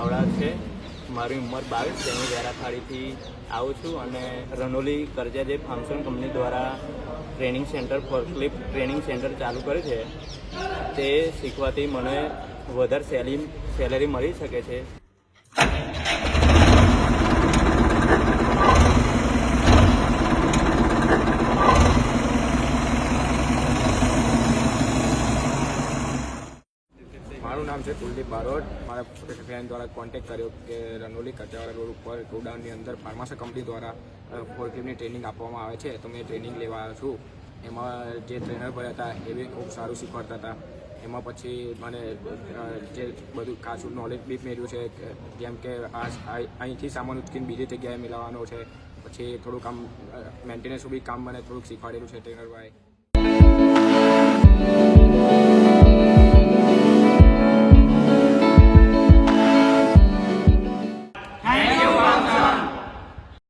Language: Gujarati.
ચાવડા છે, મારી ઉંમર 22 છે। હું વેરાથાળીથી આવું છું અને રનોલી કરજાજે ફાર્મસન કંપની દ્વારા ટ્રેનિંગ સેન્ટર ફોર્કલિફ્ટ ટ્રેનિંગ સેન્ટર ચાલુ કર્યું છે। તે શીખવાથી મને વધારે સેલેરી મળી શકે છે। મારું નામ છે કુલદીપ બારોટ। મારા ફ્રેન્ડ દ્વારા કોન્ટેક્ટ કર્યો કે રનોલી કચાવાળા રોડ ઉપર ગોડાઉનની અંદર ફાર્માસા કંપની દ્વારા ફોર્કલિફ્ટની ટ્રેનિંગ આપવામાં આવે છે, તો મેં ટ્રેનિંગ લેવા આવ્યો છું। એમાં જે ટ્રેનર ભાઈ હતા એ બી ખૂબ સારું શીખવાડતા હતા। એમાં પછી મને જે બધું ખાસું નોલેજ બી મેળવ્યું છે, જેમ કે અહીંથી સામાન ઉચકીને બીજી જગ્યાએ મિલાવવાનો છે, પછી થોડું કામ મેન્ટેનન્સનું બી કામ મને થોડુંક શીખવાડેલું છે ટ્રેનર ભાઈ।